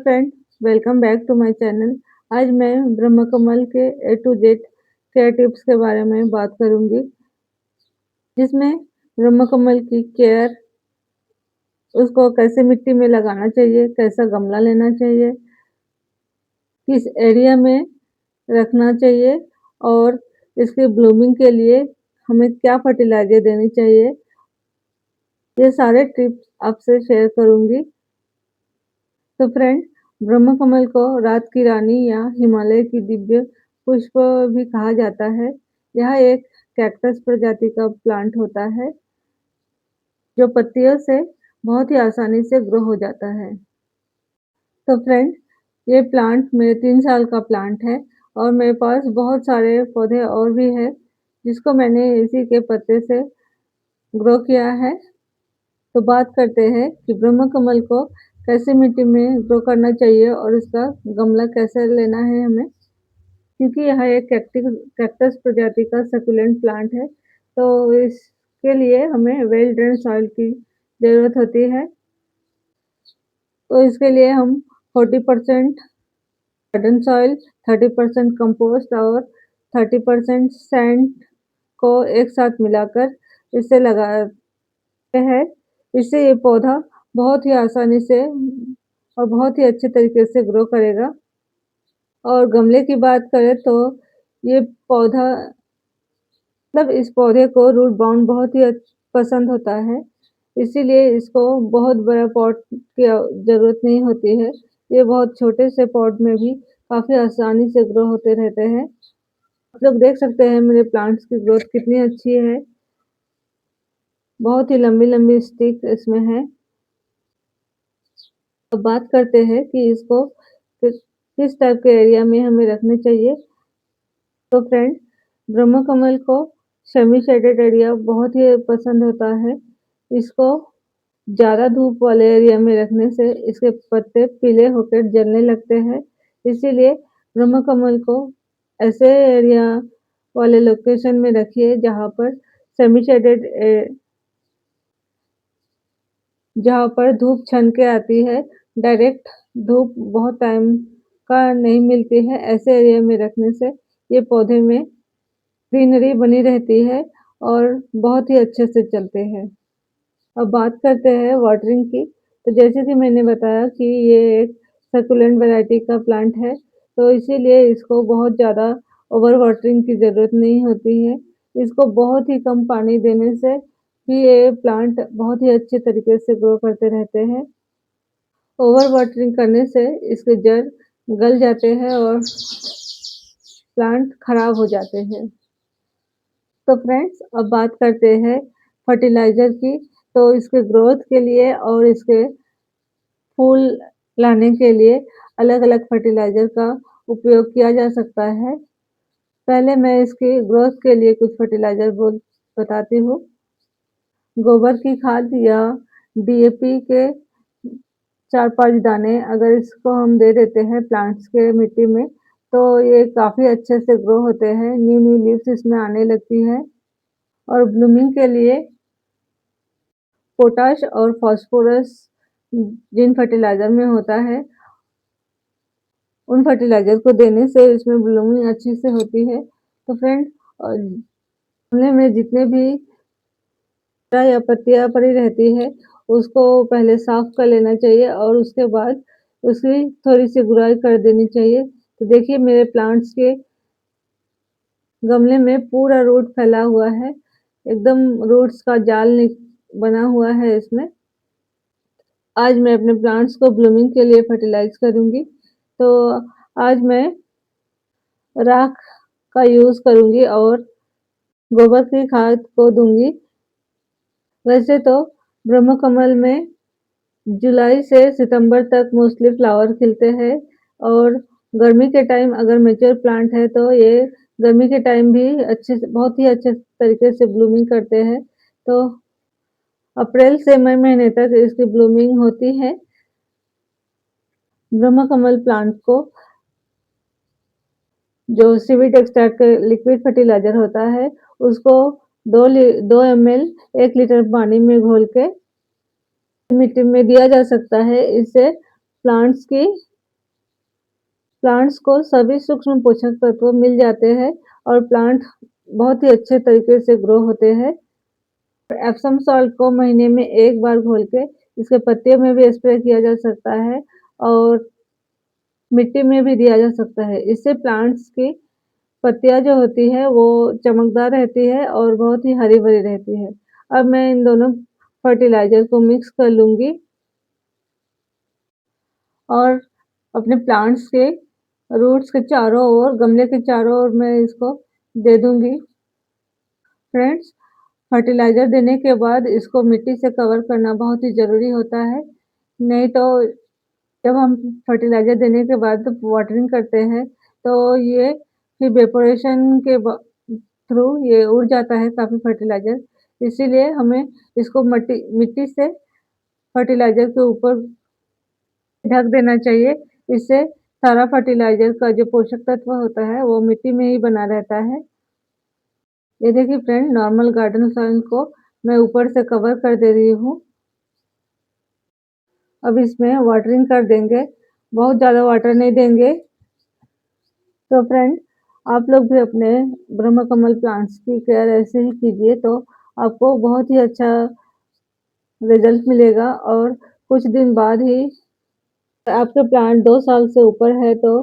Friend, welcome back to my channel. आज मैं ब्रह्म कमल के A to Z care tips के बारे में बात करूंगी, जिसमें ब्रह्म कमल की केयर, उसको कैसे मिट्टी में लगाना चाहिए, कैसा गमला लेना चाहिए, किस एरिया में रखना चाहिए और इसकी ब्लूमिंग के लिए हमें क्या फर्टिलाइजर देनी चाहिए, ये सारे टिप्स आपसे शेयर करूंगी। तो फ्रेंड, ब्रह्म कमल को रात की रानी या हिमालय की दिव्य पुष्प भी कहा जाता है। यह एक कैक्टस प्रजाति का प्लांट होता है जो पत्तियों से बहुत ही आसानी से ग्रो हो जाता है। तो फ्रेंड, ये प्लांट मेरे 3 साल का प्लांट है और मेरे पास बहुत सारे पौधे और भी है जिसको मैंने इसी के पत्ते से ग्रो किया है। तो बात करते हैं कि ब्रह्म कमल को कैसे मिट्टी में ग्रो करना चाहिए और इसका गमला कैसे लेना है हमें, क्योंकि यह एक कैक्टस प्रजाति का सक्यूलेंट प्लांट है। तो इसके लिए हमें वेल ड्रेन सॉइल की ज़रूरत होती है। तो इसके लिए हम 40% गार्डन सॉइल, 30% कंपोस्ट और 30% सैंड को एक साथ मिलाकर इसे लगाते हैं। इससे ये पौधा बहुत ही आसानी से और बहुत ही अच्छे तरीके से ग्रो करेगा। और गमले की बात करें तो ये पौधा, मतलब इस पौधे को रूट बाउंड बहुत ही पसंद होता है, इसीलिए इसको बहुत बड़ा पॉट की ज़रूरत नहीं होती है। ये बहुत छोटे से पॉट में भी काफ़ी आसानी से ग्रो होते रहते हैं। आप लोग देख सकते हैं मेरे प्लांट्स की ग्रोथ कितनी अच्छी है, बहुत ही लंबी-लंबी स्टिक इसमें है। अब बात करते हैं कि इसको किस टाइप के एरिया में हमें रखने चाहिए। तो फ्रेंड, ब्रह्म कमल को सेमी शेडेड एरिया बहुत ही पसंद होता है। इसको ज़्यादा धूप वाले एरिया में रखने से इसके पत्ते पीले होकर जलने लगते हैं। इसीलिए ब्रह्म कमल को ऐसे एरिया वाले लोकेशन में रखिए जहाँ पर धूप छन के आती है, डायरेक्ट धूप बहुत टाइम का नहीं मिलती है। ऐसे एरिया में रखने से ये पौधे में ग्रीनरी बनी रहती है और बहुत ही अच्छे से चलते हैं। अब बात करते हैं वाटरिंग की। तो जैसे कि मैंने बताया कि ये एक सक्यूलेंट वैरायटी का प्लांट है, तो इसीलिए इसको बहुत ज़्यादा ओवर वाटरिंग की ज़रूरत नहीं होती है। इसको बहुत ही कम पानी देने से भी ये प्लांट बहुत ही अच्छे तरीके से ग्रो करते रहते हैं। ओवर वाटरिंग करने से इसके जड़ गल जाते हैं और प्लांट खराब हो जाते हैं। तो फ्रेंड्स, अब बात करते हैं फर्टिलाइज़र की। तो इसके ग्रोथ के लिए और इसके फूल लाने के लिए अलग-अलग फर्टिलाइज़र का उपयोग किया जा सकता है। पहले मैं इसकी ग्रोथ के लिए कुछ फर्टिलाइज़र बताती हूँ। गोबर की खाद या डीएपी के 4-5 दाने अगर इसको हम दे देते हैं प्लांट्स के मिट्टी में, तो ये काफ़ी अच्छे से ग्रो होते हैं, न्यू लीव्स इसमें आने लगती है। और ब्लूमिंग के लिए पोटाश और फास्फोरस जिन फर्टिलाइज़र में होता है, उन फर्टिलाइज़र को देने से इसमें ब्लूमिंग अच्छी से होती है। तो फ्रेंड, गमले में जितने भी या पत्तियाँ पड़ी रहती है, उसको पहले साफ कर लेना चाहिए और उसके बाद उसकी थोड़ी-सी गुड़ाई कर देनी चाहिए। तो देखिए मेरे प्लांट्स के गमले में पूरा रूट फैला हुआ है, एकदम रूट्स का जाल बना हुआ है इसमें। आज मैं अपने प्लांट्स को ब्लूमिंग के लिए फर्टिलाइज़ करूँगी। तो आज मैं राख का यूज़ करूँगी और गोबर की खाद को दूँगी। वैसे तो ब्रह्म कमल में जुलाई से सितंबर तक मोस्टली फ्लावर खिलते हैं और गर्मी के टाइम अगर मैच्योर प्लांट है तो ये गर्मी के टाइम भी अच्छे से, बहुत ही अच्छे तरीके से ब्लूमिंग करते हैं। तो अप्रैल से मई महीने तक इसकी ब्लूमिंग होती है। ब्रह्म कमल प्लांट को जो सीवीड एक्सट्रैक्ट का लिक्विड फर्टिलाइज़र होता है, उसको 2 ml 1 लीटर पानी में घोल के मिट्टी में दिया जा सकता है। इससे प्लांट्स की प्लांट्स को सभी सूक्ष्म पोषक तत्व मिल जाते हैं और प्लांट बहुत ही अच्छे तरीके से ग्रो होते हैं। एप्सम सॉल्ट को महीने में 1 बार घोल के इसके पत्तियों में भी स्प्रे किया जा सकता है और मिट्टी में भी दिया जा सकता है। इससे प्लांट्स की पत्तियाँ जो होती है वो चमकदार रहती है और बहुत ही हरी-भरी रहती है। अब मैं इन दोनों फर्टिलाइज़र को मिक्स कर लूँगी और अपने प्लांट्स के रूट्स के चारों ओर, गमले के चारों ओर मैं इसको दे दूँगी। फ्रेंड्स, फर्टिलाइज़र देने के बाद इसको मिट्टी से कवर करना बहुत ही ज़रूरी होता है। नहीं तो जब हम फर्टिलाइज़र देने के बाद वाटरिंग करते हैं, तो ये फिर इवेपोरेशन के थ्रू ये उड़ जाता है काफ़ी फर्टिलाइज़र। इसीलिए हमें इसको मट्टी मिट्टी से फर्टिलाइज़र के ऊपर ढक देना चाहिए। इससे सारा फर्टिलाइज़र का जो पोषक तत्व होता है, वो मिट्टी में ही बना रहता है। ये देखिए फ्रेंड, नॉर्मल गार्डन सॉइल को मैं ऊपर से कवर कर दे रही हूँ। अब इसमें वाटरिंग कर देंगे, बहुत ज़्यादा वाटर नहीं देंगे। तो फ्रेंड, आप लोग भी अपने ब्रह्मकमल प्लांट्स की केयर ऐसे ही कीजिए तो आपको बहुत ही अच्छा रिज़ल्ट मिलेगा और कुछ दिन बाद ही आपके प्लांट 2 साल से ऊपर है तो